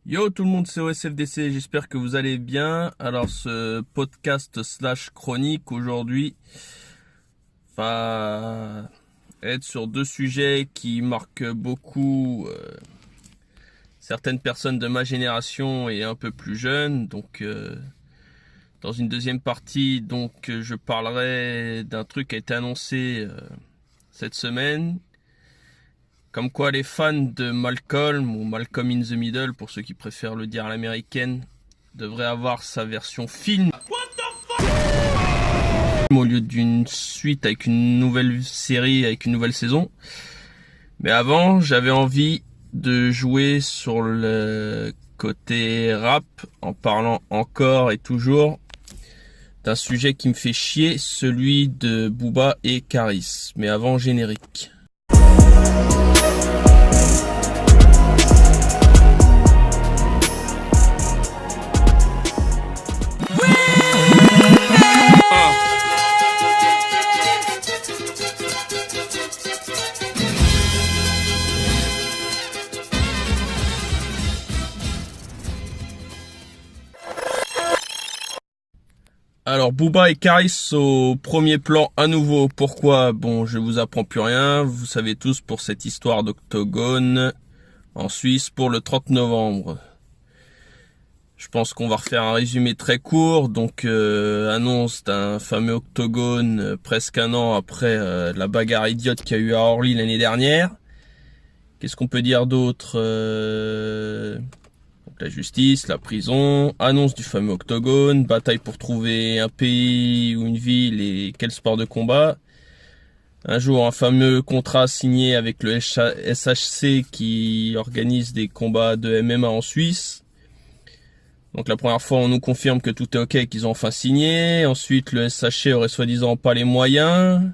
Yo tout le monde, c'est OSFDC, j'espère que vous allez bien. Alors ce podcast / chronique aujourd'hui va être sur deux sujets qui marquent beaucoup certaines personnes de ma génération et un peu plus jeunes. Donc dans une deuxième partie, je parlerai d'un truc qui a été annoncé cette semaine. Comme quoi les fans de Malcolm, ou Malcolm in the Middle pour ceux qui préfèrent le dire à l'américaine, devraient avoir sa version film au lieu d'une suite avec une nouvelle série, avec une nouvelle saison. Mais avant, j'avais envie de jouer sur le côté rap en parlant encore et toujours d'un sujet qui me fait chier, celui de Booba et Caris. Mais avant, générique. Alors Booba et Caris au premier plan à nouveau. Pourquoi? Bon, je vous apprends plus rien. Vous savez tous pour cette histoire d'octogone en Suisse pour le 30 novembre. Je pense qu'on va refaire un résumé très court. Donc annonce d'un fameux octogone presque un an après la bagarre idiote qu'il y a eu à Orly l'année dernière. Qu'est-ce qu'on peut dire d'autre? Donc la justice, la prison, annonce du fameux octogone, bataille pour trouver un pays ou une ville et quel sport de combat. Un jour, un fameux contrat signé avec le SHC qui organise des combats de MMA en Suisse. Donc la première fois, on nous confirme que tout est ok, qu'ils ont enfin signé. Ensuite, le SHC aurait soi-disant pas les moyens.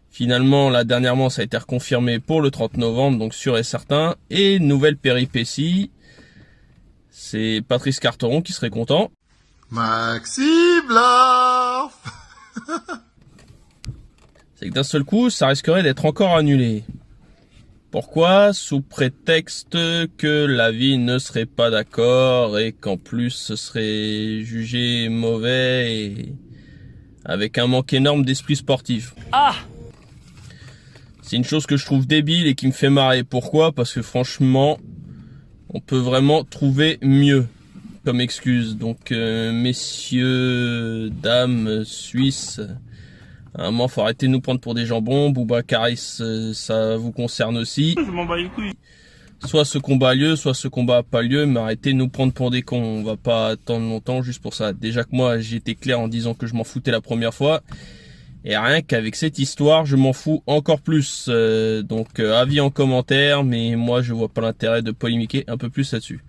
Finalement, là, dernièrement, ça a été reconfirmé pour le 30 novembre, donc sûr et certain. Et nouvelle péripétie. C'est Patrice Carteron qui serait content. Maxime Blanc. C'est que d'un seul coup, ça risquerait d'être encore annulé. Pourquoi? Sous prétexte que la ville ne serait pas d'accord et qu'en plus ce serait jugé mauvais et avec un manque énorme d'esprit sportif. Ah! C'est une chose que je trouve débile et qui me fait marrer. Pourquoi? Parce que franchement, on peut vraiment trouver mieux comme excuse. Donc messieurs, dames, Suisses, à un moment faut arrêter de nous prendre pour des jambons. Booba, Caris, ça vous concerne aussi. Je m'en bats les couilles. Soit ce combat a lieu, soit ce combat a pas lieu, mais arrêtez de nous prendre pour des cons. On va pas attendre longtemps juste pour ça. Déjà que moi j'ai été clair en disant que je m'en foutais la première fois. Et rien qu'avec cette histoire, je m'en fous encore plus. Donc avis en commentaire, mais moi je vois pas l'intérêt de polémiquer un peu plus là-dessus.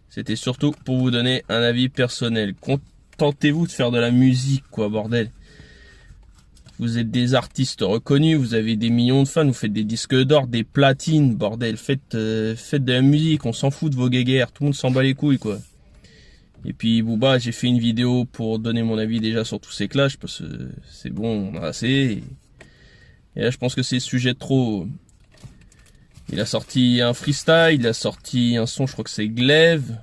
C'était surtout pour vous donner un avis personnel. Contentez-vous de faire de la musique, quoi, bordel. Vous êtes des artistes reconnus, vous avez des millions de fans, vous faites des disques d'or, des platines, bordel. Faites de la musique, on s'en fout de vos guéguerres, tout le monde s'en bat les couilles, quoi. Et puis Booba, j'ai fait une vidéo pour donner mon avis déjà sur tous ces clashs, parce que c'est bon, on a assez. Et là, je pense que c'est le sujet trop. Il a sorti un freestyle, il a sorti un son, je crois que c'est Glaive.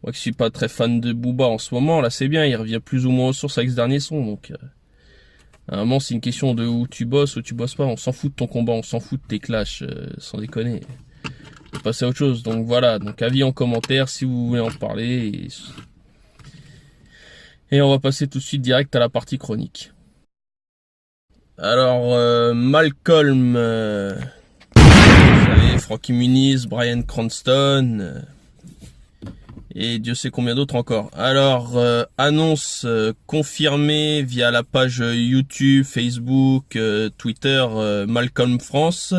Moi qui suis pas très fan de Booba en ce moment, là c'est bien, il revient plus ou moins aux sources avec ce dernier son. Donc à un moment, c'est une question de où tu bosses pas. On s'en fout de ton combat, on s'en fout de tes clashs, sans déconner. On va passer à autre chose. Donc voilà, donc avis en commentaire si vous voulez en parler. Et on va passer tout de suite direct à la partie chronique. Alors Malcolm, vous savez, Frankie Muniz, Bryan Cranston, et Dieu sait combien d'autres encore. Alors annonce confirmée via la page YouTube, Facebook, Twitter, Malcolm France.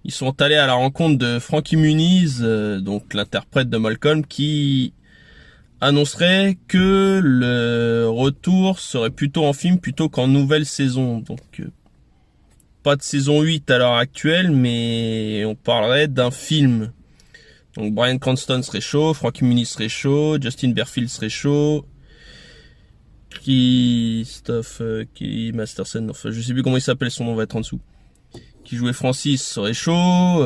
Ils sont allés à la rencontre de Frankie Muniz, donc l'interprète de Malcolm, qui annoncerait que le retour serait plutôt en film plutôt qu'en nouvelle saison. Donc pas de saison 8 à l'heure actuelle, mais on parlerait d'un film. Donc Bryan Cranston serait chaud, Frankie Muniz serait chaud, Justin Berfield serait chaud, Christophe Masterson, enfin je sais plus comment il s'appelle, son nom va être en dessous, qui jouait Francis serait chaud,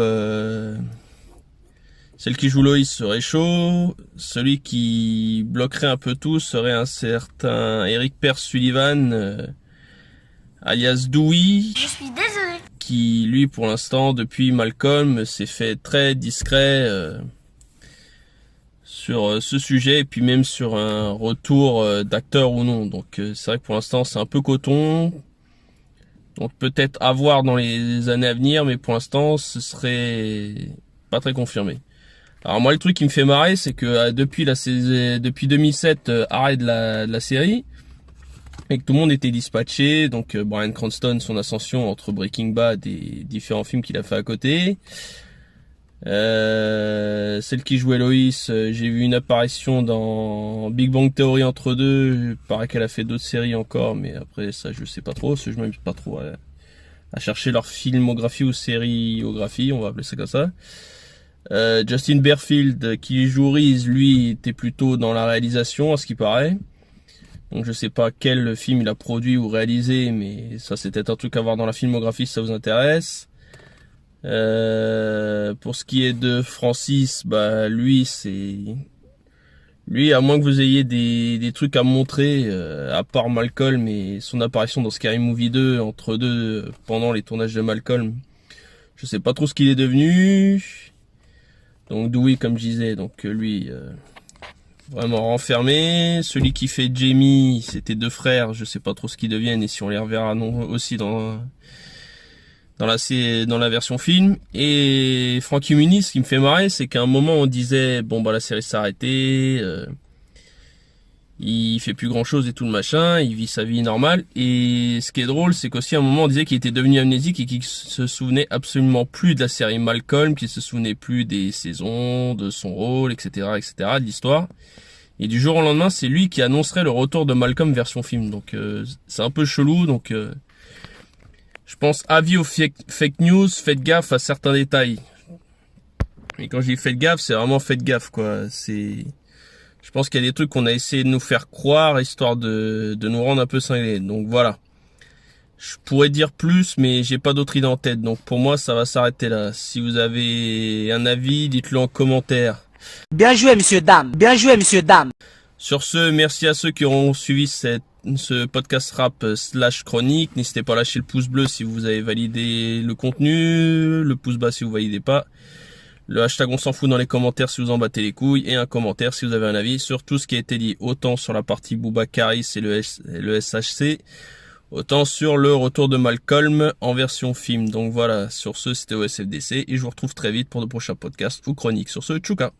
Celle qui joue Loïs serait chaud. Celui qui bloquerait un peu tout serait un certain Eric Pearce Sullivan, alias Dewey. Je suis désolé. Qui, lui, pour l'instant, depuis Malcolm, s'est fait très discret sur ce sujet, et puis même sur un retour d'acteur ou non. Donc c'est vrai que pour l'instant, c'est un peu coton. Donc peut-être à voir dans les années à venir, mais pour l'instant, ce serait pas très confirmé. Alors moi, le truc qui me fait marrer, c'est que depuis 2007, arrêt de la série, et que tout le monde était dispatché. Donc Bryan Cranston, son ascension entre Breaking Bad et différents films qu'il a fait à côté. Celle qui jouait Loïs, j'ai vu une apparition dans Big Bang Theory entre deux. Il paraît qu'elle a fait d'autres séries encore, mais après ça, je sais pas trop, parce que je m'amuse pas trop à chercher leur filmographie ou sériographie, on va appeler ça comme ça. Justin Berfield qui joue Reese, lui était plutôt dans la réalisation à ce qui paraît. Donc je sais pas quel film il a produit ou réalisé, mais ça c'est peut-être un truc à voir dans la filmographie si ça vous intéresse. Pour ce qui est de Francis, bah lui à moins que vous ayez des trucs à montrer, à part Malcolm et son apparition dans Scary Movie 2 entre deux pendant les tournages de Malcolm, je sais pas trop ce qu'il est devenu. Donc Dewey, comme je disais, donc lui vraiment renfermé. Celui qui fait Jamie, c'était deux frères, je sais pas trop ce qu'ils deviennent et si on les reverra non aussi dans la version film. Et Frankie Muniz, ce qui me fait marrer, c'est qu'à un moment on disait bon bah la série s'est arrêtée, il fait plus grand chose et tout le machin, il vit sa vie normale. Et ce qui est drôle, c'est qu'aussi à un moment on disait qu'il était devenu amnésique et qu'il se souvenait absolument plus de la série Malcolm, qu'il se souvenait plus des saisons, de son rôle, etc., de l'histoire. Et du jour au lendemain, c'est lui qui annoncerait le retour de Malcolm version film. Donc c'est un peu chelou. Donc je pense, avis aux fake news, faites gaffe à certains détails. Et quand je dis faites gaffe, c'est vraiment faites gaffe, quoi. Je pense qu'il y a des trucs qu'on a essayé de nous faire croire, histoire de nous rendre un peu cinglés. Donc voilà. Je pourrais dire plus, mais j'ai pas d'autre idée en tête. Donc pour moi, ça va s'arrêter là. Si vous avez un avis, dites-le en commentaire. Bien joué, monsieur, dame. Bien joué, monsieur, dame. Sur ce, merci à ceux qui auront suivi ce podcast rap / chronique. N'hésitez pas à lâcher le pouce bleu si vous avez validé le contenu, le pouce bas si vous validez pas, le hashtag on s'en fout dans les commentaires si vous en battez les couilles, et un commentaire si vous avez un avis sur tout ce qui a été dit, autant sur la partie Booba Karis et le SHC, autant sur le retour de Malcolm en version film. Donc voilà, sur ce, c'était OSFDC et je vous retrouve très vite pour de prochains podcasts ou chroniques. Sur ce, tchouka.